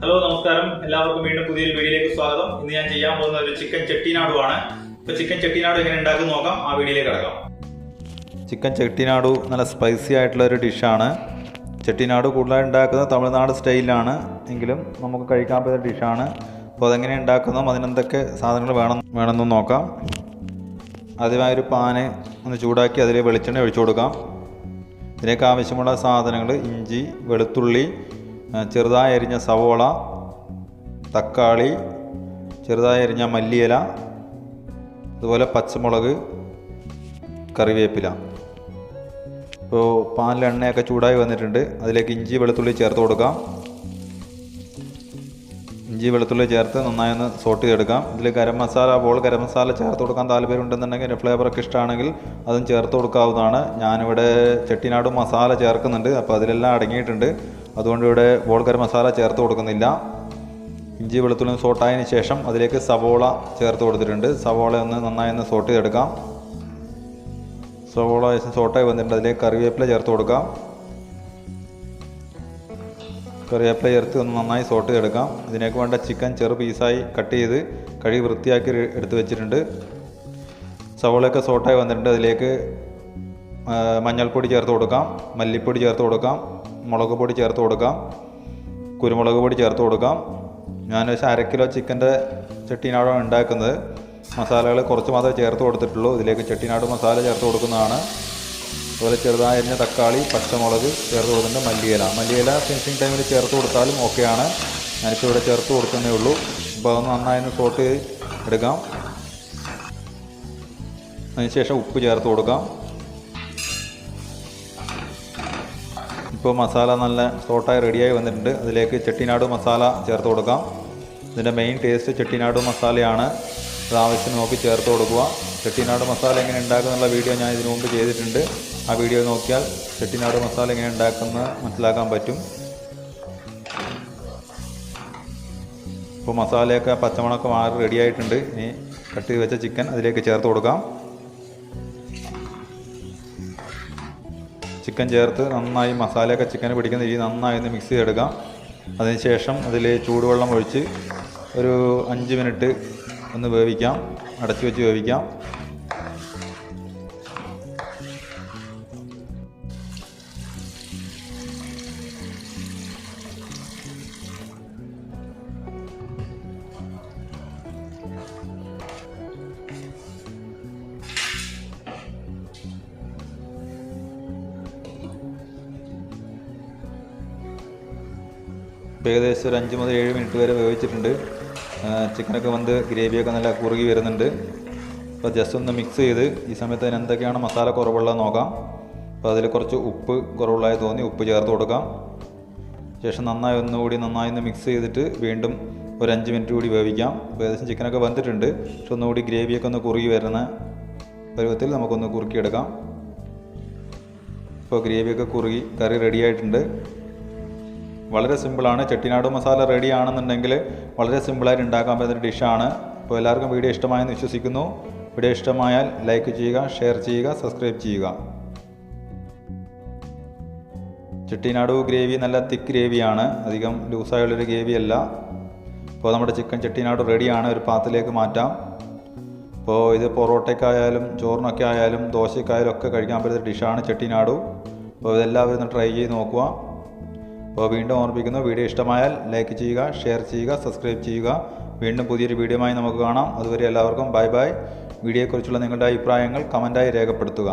Hello നമസ്കാരം, എല്ലാവർക്കും വീണ്ടും പുതിയൊരു വീഡിയോയിലേക്ക് സ്വാഗതം. ഇന്ന് ഞാൻ ചെയ്യാൻ പോകുന്ന ഒരു ചിക്കൻ ചെട്ടിനാടു ആണ്. ഇപ്പോൾ ചിക്കൻ ചെട്ടിനാടു എങ്ങനെ ഉണ്ടാക്കും നോക്കാം. ആ വീഡിയോയിലേക്ക് കിടക്കാം. ചിക്കൻ ചെട്ടിനാടു നല്ല സ്പൈസി ആയിട്ടുള്ള ഒരു ഡിഷാണ്. ചെട്ടിനാടു കൂടുതലായി ഉണ്ടാക്കുന്നത് തമിഴ്നാട് സ്റ്റൈലിലാണ്, എങ്കിലും നമുക്ക് കഴിക്കാൻ പറ്റുന്ന ഡിഷാണ്. അപ്പോൾ അതെങ്ങനെ ഉണ്ടാക്കുന്നതും അതിനെന്തൊക്കെ സാധനങ്ങൾ വേണമെന്ന് നോക്കാം. ആദ്യമായി ഒരു പാന് ഒന്ന് ചൂടാക്കി അതിൽ വെളിച്ചെണ്ണ ഒഴിച്ചു കൊടുക്കാം. ഇതിലേക്ക് ആവശ്യമുള്ള സാധനങ്ങൾ ഇഞ്ചി, വെളുത്തുള്ളി, ചെറുതായി അരിഞ്ഞ സവോള, തക്കാളി, ചെറുതായി അരിഞ്ഞ മല്ലിയില, അതുപോലെ പച്ചമുളക്, കറിവേപ്പില. ഇപ്പോൾ പാനിൽ എണ്ണയൊക്കെ ചൂടായി വന്നിട്ടുണ്ട്. അതിലേക്ക് ഇഞ്ചി വെളുത്തുള്ളി ചേർത്ത് കൊടുക്കാം. ഇഞ്ചി വെളുത്തുള്ളി ചേർത്ത് നന്നായി ഒന്ന് സോട്ട് ചെയ്തെടുക്കാം. ഇതിൽ ഗരം മസാല ചേർത്ത് കൊടുക്കാൻ താല്പര്യമുണ്ടെന്നുണ്ടെങ്കിൽ ഫ്ലേവറൊക്കെ ഇഷ്ടമാണെങ്കിൽ അതും ചേർത്ത് കൊടുക്കാവുന്നതാണ്. ഞാനിവിടെ ചെട്ടിനാട് മസാല ചേർക്കുന്നുണ്ട്, അപ്പോൾ അതിലെല്ലാം അടങ്ങിയിട്ടുണ്ട്. അതുകൊണ്ട് ഇവിടെ ഗരം മസാല ചേർത്ത് കൊടുക്കുന്നില്ല. ഇഞ്ചി വെളുത്തുള്ളി സോട്ടായതിന് ശേഷം അതിലേക്ക് സവോള ചേർത്ത് കൊടുത്തിട്ടുണ്ട്. സവോള ഒന്ന് നന്നായി ഒന്ന് സോട്ട് ചെയ്തെടുക്കാം. സവോള സോട്ടായി വന്നിട്ടുണ്ട്. അതിലേക്ക് കറിവേപ്പില ചേർത്ത് കൊടുക്കാം. കറിവേപ്പില ചേർത്ത് ഒന്ന് നന്നായി സോട്ട് ചെയ്തെടുക്കാം. ഇതിലേക്ക് വേണ്ട ചിക്കൻ ചെറു പീസായി കട്ട് ചെയ്ത് കഴുകി വൃത്തിയാക്കി എടുത്ത് വെച്ചിട്ടുണ്ട്. സവോളയൊക്കെ സോട്ടായി വന്നിട്ടുണ്ട്. അതിലേക്ക് മഞ്ഞൾപ്പൊടി ചേർത്ത് കൊടുക്കാം, മല്ലിപ്പൊടി ചേർത്ത് കൊടുക്കാം, മുളക് പൊടി ചേർത്ത് കൊടുക്കാം, കുരുമുളക് പൊടി ചേർത്ത് കൊടുക്കാം. ഞാൻ 1/2 കിലോ ചിക്കൻ്റെ ചെട്ടിനാടാണ് ഉണ്ടാക്കുന്നത്. മസാലകൾ കുറച്ച് മാത്രമേ ചേർത്ത് കൊടുത്തിട്ടുള്ളൂ. ഇതിലേക്ക് ചെട്ടിനാട് മസാല ചേർത്ത് കൊടുക്കുന്നതാണ്. അതുപോലെ ചെറുതായി അരിഞ്ഞ തക്കാളി, പച്ചമുളക് ചേർത്ത് കൊടുക്കുന്നുണ്ട്. മല്ലിയില ഫിനിഷിങ് ടൈമിൽ ചേർത്ത് കൊടുത്താലും ഓക്കെയാണ്. ഞാനിപ്പോൾ ഇവിടെ ചേർത്ത് കൊടുക്കുന്നേ ഉള്ളൂ. അപ്പോൾ അതൊന്ന് നന്നായി സോട്ട് എടുക്കാം. അതിനുശേഷം ഉപ്പ് ചേർത്ത് കൊടുക്കാം. ഇപ്പോൾ മസാല നല്ല സോട്ടായി റെഡിയായി വന്നിട്ടുണ്ട്. അതിലേക്ക് ചെട്ടിനാട് മസാല ചേർത്ത് കൊടുക്കാം. ഇതിൻ്റെ മെയിൻ ടേസ്റ്റ് ചെട്ടിനാട് മസാലയാണ്. അത് ആവശ്യം നോക്കി ചേർത്ത് കൊടുക്കുക. ചെട്ടിനാട് മസാല എങ്ങനെ ഉണ്ടാക്കുന്നുള്ള വീഡിയോ ഞാൻ ഇതിനു മുമ്പ് ചെയ്തിട്ടുണ്ട്. ആ വീഡിയോ നോക്കിയാൽ ചെട്ടിനാട് മസാല എങ്ങനെ ഉണ്ടാക്കുന്നത് മനസ്സിലാക്കാൻ പറ്റും. ഇപ്പോൾ മസാലയൊക്കെ പച്ചമുളകൊക്കെ മാറി റെഡിയായിട്ടുണ്ട്. ഇനി കട്ട് ചെയ്ത് വെച്ച ചിക്കൻ അതിലേക്ക് ചേർത്ത് കൊടുക്കാം. ചിക്കൻ ചേർത്ത് നന്നായി മസാലയൊക്കെ ചിക്കന് പിടിക്കുന്ന രീതി നന്നായി ഒന്ന് മിക്സ് ചെയ്തെടുക്കാം. അതിനുശേഷം അതിൽ ചൂടുവെള്ളം ഒഴിച്ച് ഒരു 5 മിനിറ്റ് ഒന്ന് വേവിക്കാം. അടച്ചു വെച്ച് വേവിക്കാം. ഏകദേശം ഒരു 5 മുതൽ 7 മിനിറ്റ് വരെ വേവിച്ചിട്ടുണ്ട്. ചിക്കനൊക്കെ വന്ന് ഗ്രേവിയൊക്കെ നല്ല കുറുകി വരുന്നുണ്ട്. അപ്പോൾ ജസ്റ്റ് ഒന്ന് മിക്സ് ചെയ്ത് ഈ സമയത്ത് അതിന് എന്തൊക്കെയാണ് മസാല കുറവുള്ളത് നോക്കാം. അപ്പോൾ അതിൽ കുറച്ച് ഉപ്പ് കുറവുള്ളതായി തോന്നി ഉപ്പ് ചേർത്ത് കൊടുക്കാം. ശേഷം നന്നായി ഒന്ന് മിക്സ് ചെയ്തിട്ട് വീണ്ടും ഒരു 5 മിനിറ്റ് കൂടി വേവിക്കാം. അപ്പോൾ ഏകദേശം ചിക്കനൊക്കെ വന്നിട്ടുണ്ട്. പക്ഷെ ഒന്നുകൂടി ഗ്രേവിയൊക്കെ ഒന്ന് കുറുകി വരുന്ന പരുവത്തിൽ നമുക്കൊന്ന് കുറുക്കിയെടുക്കാം. ഇപ്പോൾ ഗ്രേവിയൊക്കെ കുറുകി കറി റെഡിയായിട്ടുണ്ട്. വളരെ സിമ്പിളാണ്. ചെട്ടിനാട് മസാല റെഡി ആണെന്നുണ്ടെങ്കിൽ വളരെ സിമ്പിളായിട്ട് ഉണ്ടാക്കാൻ പറ്റുന്ന ഡിഷാണ്. അപ്പോൾ എല്ലാവർക്കും വീഡിയോ ഇഷ്ടമായെന്ന് വിശ്വസിക്കുന്നു. വീഡിയോ ഇഷ്ടമായാൽ ലൈക്ക് ചെയ്യുക, ഷെയർ ചെയ്യുക, സബ്സ്ക്രൈബ് ചെയ്യുക. ചെട്ടിനാട് ഗ്രേവി നല്ല തിക്ക് ഗ്രേവിയാണ്, അധികം ലൂസായുള്ളൊരു ഗ്രേവിയല്ല. അപ്പോൾ നമ്മുടെ ചിക്കൻ ചെട്ടിനാട് റെഡിയാണ്. ഒരു പാത്രത്തിലേക്ക് മാറ്റാം. അപ്പോൾ ഇത് പൊറോട്ടയ്ക്കായാലും ചോറിനൊക്കെ ആയാലും ദോശയ്ക്കായാലും ഒക്കെ കഴിക്കാൻ പറ്റുന്ന ഡിഷാണ് ചെട്ടിനാട്. അപ്പോൾ ഇതെല്ലാവരും ഒന്ന് ട്രൈ ചെയ്ത് നോക്കുക. അപ്പോൾ വീണ്ടും ഓർമ്മിപ്പിക്കുന്നു, വീഡിയോ ഇഷ്ടമായാൽ ലൈക്ക് ചെയ്യുക, ഷെയർ ചെയ്യുക, സബ്സ്ക്രൈബ് ചെയ്യുക. വീണ്ടും പുതിയൊരു വീഡിയോയുമായി നമുക്ക് കാണാം. അതുവരെ എല്ലാവർക്കും ബൈ ബൈ. വീഡിയോയെക്കുറിച്ചുള്ള നിങ്ങളുടെ അഭിപ്രായങ്ങൾ കമൻറ്റായി രേഖപ്പെടുത്തുക.